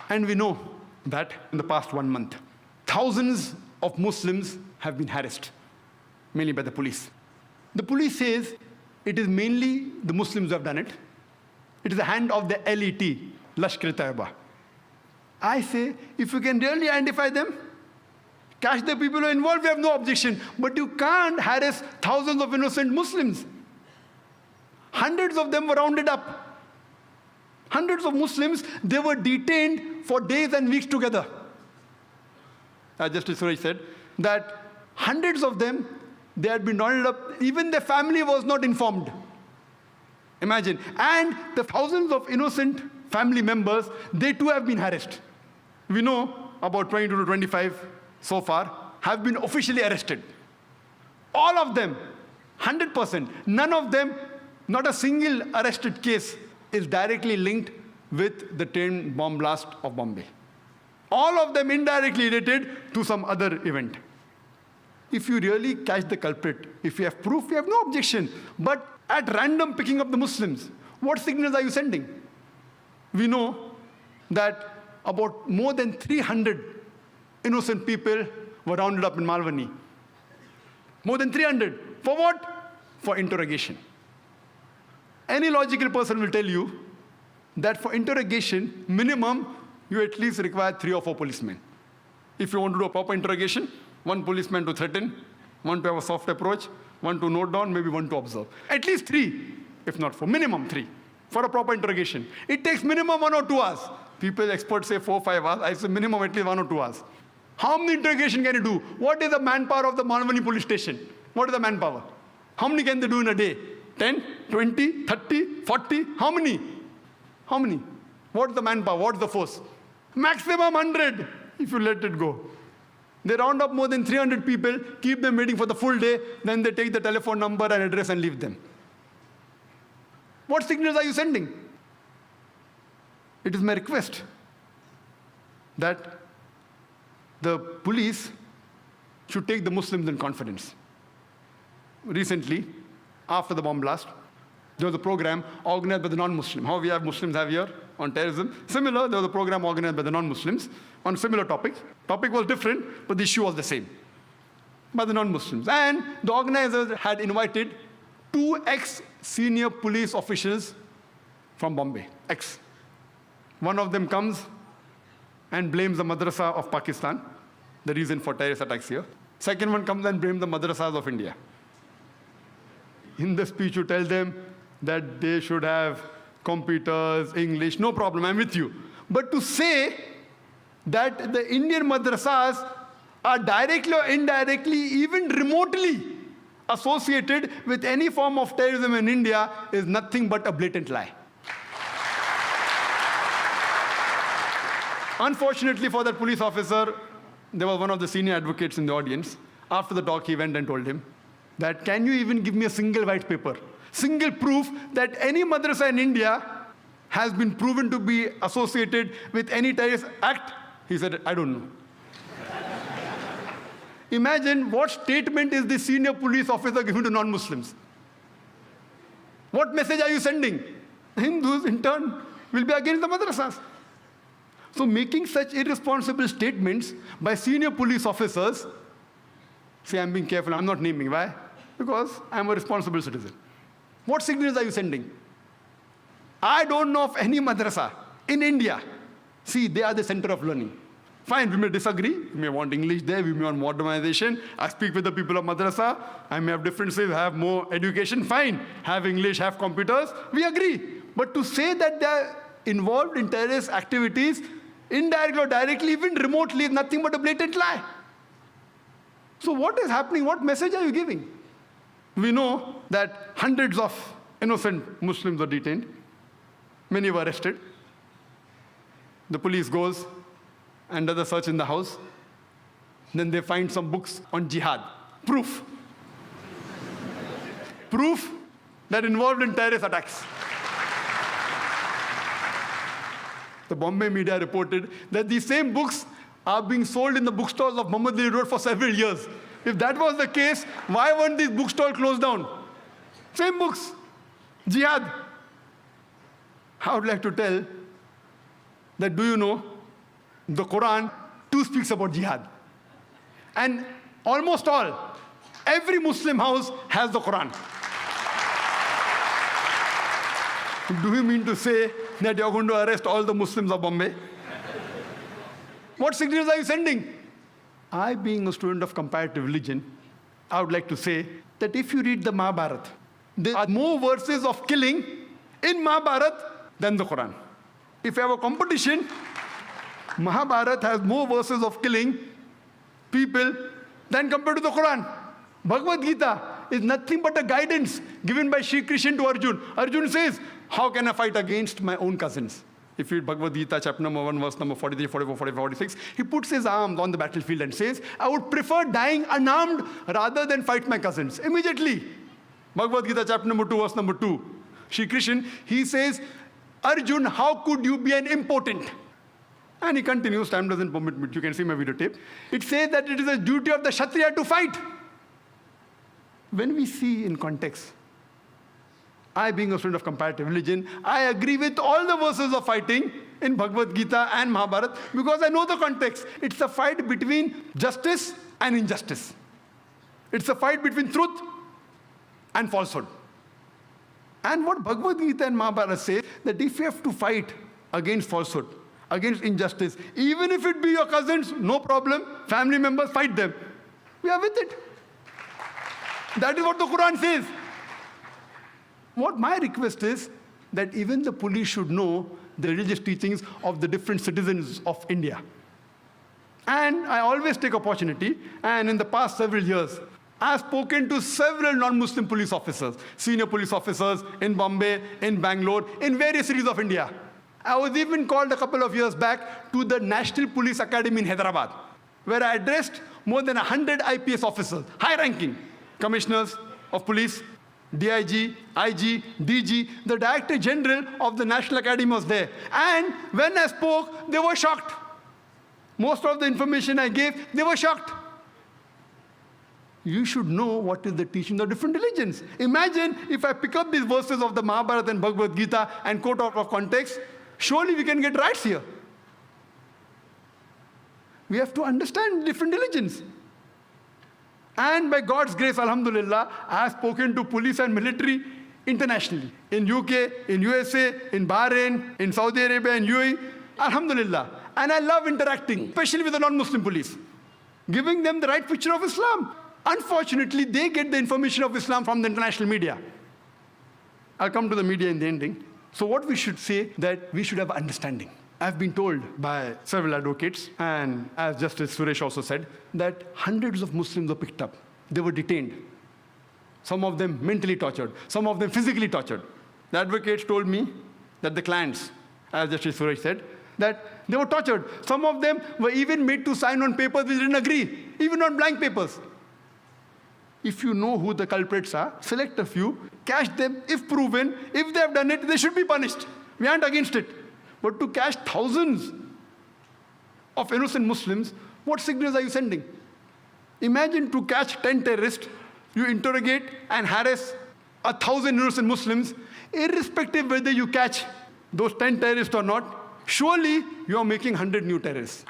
And we know that in the past 1 month, thousands of Muslims have been harassed, mainly by the police. The police says it is mainly the Muslims who have done it. It is the hand of the LET, Lashkar-e-Taiba. I say, if you can really identify them, catch the people who are involved, we have no objection. But you can't harass thousands of innocent Muslims. Hundreds of them were rounded up. Hundreds of Muslims, they were detained for days and weeks together. As Justice Suraj said, that hundreds of them, they had been rounded up. Even their family was not informed. Imagine. And the thousands of innocent family members, they too have been harassed. We know about 22 to 25 so far have been officially arrested. All of them, 100%. None of them, not a single arrested case is directly linked with the train bomb blast of Bombay. All of them indirectly related to some other event. If you really catch the culprit, if you have proof, we have no objection. But at random picking up the Muslims, what signals are you sending? We know that about more than 300 innocent people were rounded up in Malvani. More than 300. For what? For interrogation. Any logical person will tell you that for interrogation, minimum, you at least require 3 or 4 policemen. If you want to do a proper interrogation, 1 policeman to threaten, 1 to have a soft approach, 1 to note down, maybe 1 to observe. At least 3, if not 4, minimum 3, for a proper interrogation. It takes minimum 1 or 2 hours. People, experts say 4 or 5 hours. I say minimum at least 1 or 2 hours. How many interrogation can you do? What is the manpower of the Malvani police station? What is the manpower? How many can they do in a day? 10, 20, 30, 40? How many? How many? What's the manpower? What's the force? Maximum 100, if you let it go. They round up more than 300 people, keep them waiting for the full day, then they take the telephone number and address and leave them. What signals are you sending? It is my request that the police should take the Muslims in confidence. Recently, after the bomb blast, there was a program organized by the non-Muslim. How we have Muslims have here on terrorism. Similar, there was a program organized by the non-Muslims on a similar topic. Topic was different, but the issue was the same. By the non-Muslims. And the organizers had invited 2 ex-senior police officials from Bombay. Ex. One of them comes and blames the madrasa of Pakistan, the reason for terrorist attacks here. Second one comes and blames the madrasas of India. In the speech, you tell them that they should have computers, English, no problem, I'm with you. But to say that the Indian madrasas are directly or indirectly, even remotely associated with any form of terrorism in India is nothing but a blatant lie. Unfortunately for that police officer, there was one of the senior advocates in the audience. After the talk, he went and told him that, can you even give me a single white paper, single proof that any madrasa in India has been proven to be associated with any terrorist act? He said, I don't know. Imagine what statement is the senior police officer giving to non-Muslims. What message are you sending? Hindus, in turn, will be against the madrasas. So making such irresponsible statements by senior police officers, see, I'm being careful, I'm not naming. Why? Because I'm a responsible citizen. What signals are you sending? I don't know of any madrasa in India. See, they are the center of learning. Fine, we may disagree. We may want English there, we may want modernization. I speak with the people of madrasa. I may have differences, have more education. Fine, have English, have computers. We agree. But to say that they are involved in terrorist activities, indirectly or directly, even remotely, is nothing but a blatant lie. So what is happening? What message are you giving? We know that hundreds of innocent Muslims were detained. Many were arrested. The police goes and does a search in the house. Then they find some books on jihad. Proof. Proof that involved in terrorist attacks. The Bombay media reported that these same books are being sold in the bookstores of Muhammad Ali Road for several years. If that was the case, why weren't these bookstores closed down? Same books. Jihad. I would like to tell that, do you know the Quran too speaks about jihad. And almost every Muslim house has the Quran. Do you mean to say that you're going to arrest all the Muslims of Bombay? What signals are you sending? I, being a student of comparative religion, I would like to say that if you read the Mahabharata, there are more verses of killing in Mahabharata than the Quran. If you have a competition, Mahabharata has more verses of killing people than compared to the Quran. Bhagavad Gita is nothing but a guidance given by Shri Krishna to Arjun. Arjun says, how can I fight against my own cousins? If you read Bhagavad Gita, chapter number 1, verse number 43, 44, 45, 46, he puts his arms on the battlefield and says, I would prefer dying unarmed rather than fight my cousins. Immediately, Bhagavad Gita, chapter number 2, verse number 2, Shri Krishna, he says, Arjun, how could you be an impotent? And he continues, time doesn't permit me, you can see my videotape. It says that it is a duty of the Kshatriya to fight. When we see in context, I, being a student of comparative religion, I agree with all the verses of fighting in Bhagavad Gita and Mahabharata because I know the context. It's a fight between justice and injustice. It's a fight between truth and falsehood. And what Bhagavad Gita and Mahabharata say, that if you have to fight against falsehood, against injustice, even if it be your cousins, no problem, family members, fight them. We are with it. That is what the Quran says. What my request is that even the police should know the religious teachings of the different citizens of India. And I always take opportunity, and in the past several years, I have spoken to several non-Muslim police officers, senior police officers in Bombay, in Bangalore, in various cities of India. I was even called a couple of years back to the National Police Academy in Hyderabad, where I addressed more than 100 IPS officers, high-ranking commissioners of police, DIG, IG, DG, the Director General of the National Academy was there. And when I spoke, they were shocked. Most of the information I gave, they were shocked. You should know what is the teaching of different religions. Imagine if I pick up these verses of the Mahabharata and Bhagavad Gita and quote out of context, surely we can get riots here. We have to understand different religions. And by God's grace, alhamdulillah, I have spoken to police and military internationally. In UK, in USA, in Bahrain, in Saudi Arabia, in UAE, alhamdulillah. And I love interacting, especially with the non-Muslim police, giving them the right picture of Islam. Unfortunately, they get the information of Islam from the international media. I'll come to the media in the ending. So what we should say, that we should have understanding. I've been told by several advocates, and as Justice Suresh also said, that hundreds of Muslims were picked up. They were detained. Some of them mentally tortured, some of them physically tortured. The advocates told me that the clients, as Justice Suresh said, that they were tortured. Some of them were even made to sign on papers which didn't agree, even on blank papers. If you know who the culprits are, select a few, catch them. If proven, if they have done it, they should be punished. We aren't against it. But to catch thousands of innocent Muslims, what signals are you sending? Imagine to catch 10 terrorists, you interrogate and harass 1,000 innocent Muslims, irrespective whether you catch those 10 terrorists or not, surely you are making 100 new terrorists.